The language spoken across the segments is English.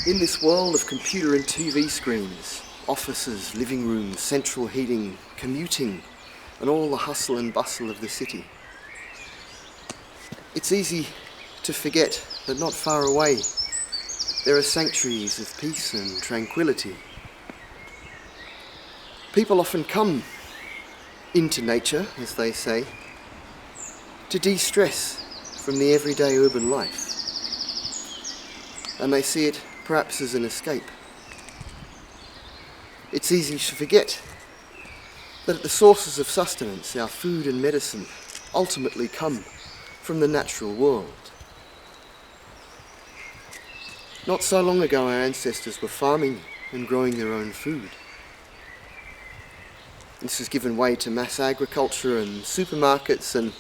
In this world of computer and TV screens, offices, living rooms, central heating, commuting, and all the hustle and bustle of the city, it's easy to forget that not far away there are sanctuaries of peace and tranquility. People often come into nature, as they say, to de-stress from the everyday urban life. And they see it perhaps as an escape. It's easy to forget that the sources of sustenance, our food and medicine, ultimately come from the natural world. Not so long ago our ancestors were farming and growing their own food. This has given way to mass agriculture and supermarkets and,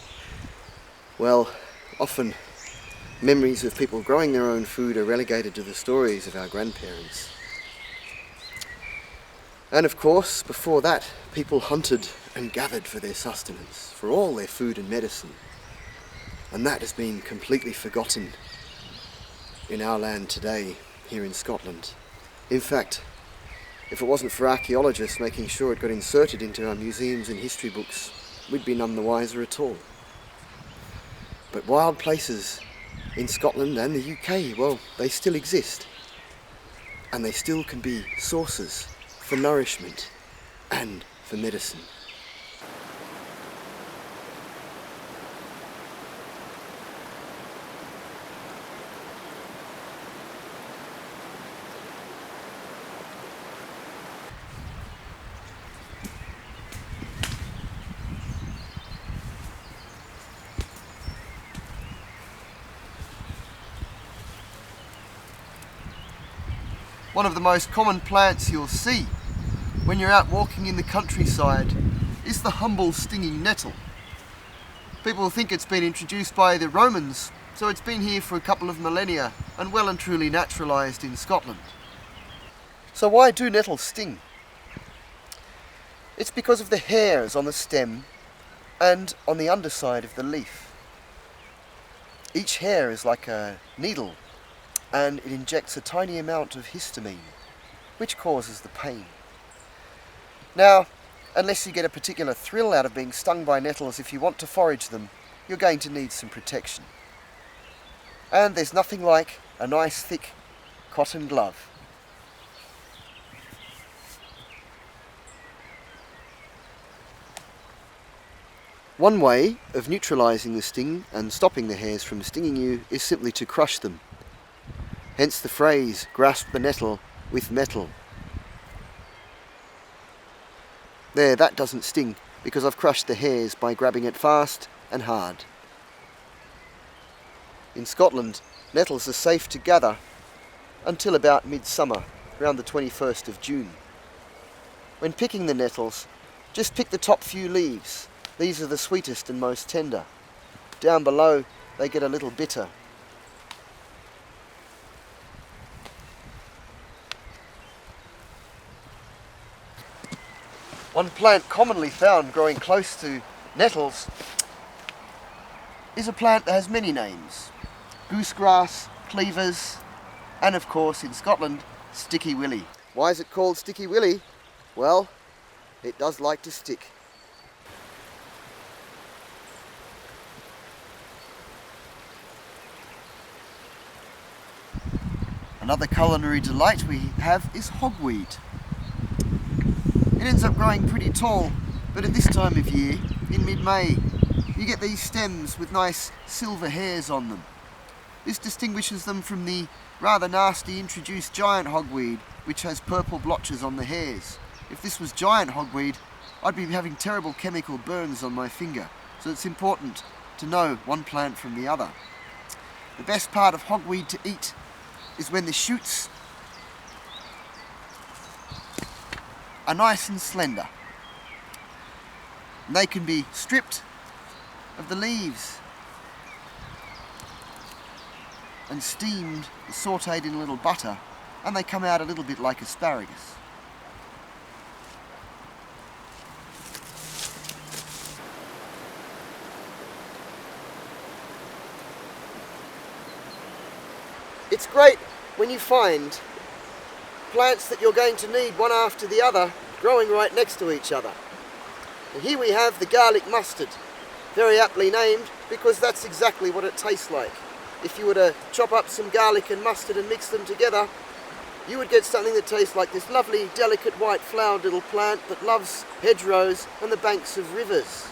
well, often memories of people growing their own food are relegated to the stories of our grandparents. And of course, before that, people hunted and gathered for their sustenance, for all their food and medicine. And that has been completely forgotten in our land today, here in Scotland. In fact, if it wasn't for archaeologists making sure it got inserted into our museums and history books, we'd be none the wiser at all. But wild places in Scotland and the UK, well, they still exist. And they still can be sources for nourishment and for medicine. One of the most common plants you'll see when you're out walking in the countryside is the humble stinging nettle. People think it's been introduced by the Romans, so it's been here for a couple of millennia and well and truly naturalised in Scotland. So why do nettles sting? It's because of the hairs on the stem and on the underside of the leaf. Each hair is like a needle, and it injects a tiny amount of histamine, which causes the pain. Now, unless you get a particular thrill out of being stung by nettles, if you want to forage them, you're going to need some protection. And there's nothing like a nice thick cotton glove. One way of neutralising the sting and stopping the hairs from stinging you is simply to crush them. Hence the phrase, grasp the nettle with metal. There, that doesn't sting because I've crushed the hairs by grabbing it fast and hard. In Scotland, nettles are safe to gather until about midsummer, around the 21st of June. When picking the nettles, just pick the top few leaves. These are the sweetest and most tender. Down below, they get a little bitter. One plant commonly found growing close to nettles is a plant that has many names. Goosegrass, cleavers, and of course in Scotland, sticky willy. Why is it called sticky willy? Well, it does like to stick. Another culinary delight we have is hogweed. It ends up growing pretty tall, but at this time of year, in mid-May, you get these stems with nice silver hairs on them. This distinguishes them from the rather nasty introduced giant hogweed, which has purple blotches on the hairs. If this was giant hogweed, I'd be having terrible chemical burns on my finger, so it's important to know one plant from the other. The best part of hogweed to eat is when the shoots are nice and slender. And they can be stripped of the leaves and steamed, sautéed in a little butter, and they come out a little bit like asparagus. It's great when you find plants that you're going to need one after the other, growing right next to each other. And here we have the garlic mustard, very aptly named because that's exactly what it tastes like. If you were to chop up some garlic and mustard and mix them together, you would get something that tastes like this lovely, delicate, white flowered little plant that loves hedgerows and the banks of rivers.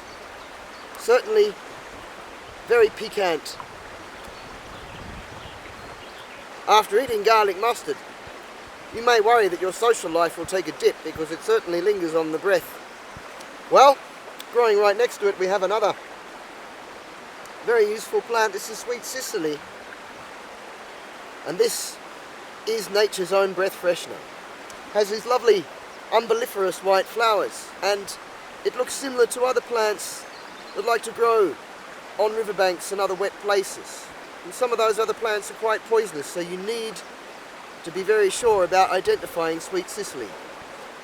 Certainly very piquant. After eating garlic mustard, you may worry that your social life will take a dip because it certainly lingers on the breath. Well, growing right next to it we have another very useful plant. This is sweet cicely, and this is nature's own breath freshener. Has these lovely umbelliferous white flowers, and it looks similar to other plants that like to grow on riverbanks and other wet places. And some of those other plants are quite poisonous, so you need to be very sure about identifying sweet cicely.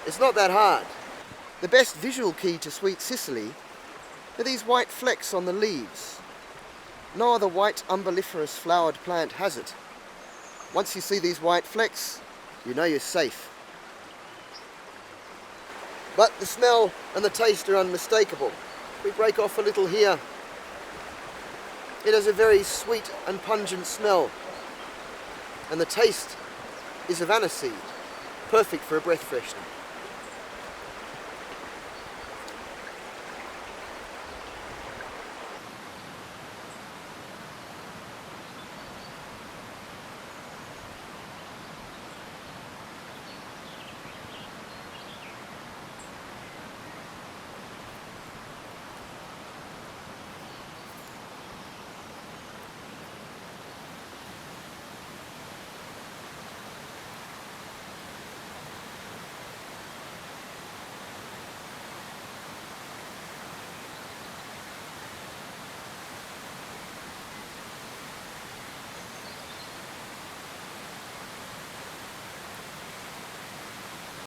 It's not that hard. The best visual key to sweet cicely are these white flecks on the leaves. No other white umbelliferous flowered plant has it. Once you see these white flecks, you know you're safe. But the smell and the taste are unmistakable. We break off a little here. It has a very sweet and pungent smell. And the taste is of aniseed, perfect for a breath freshener.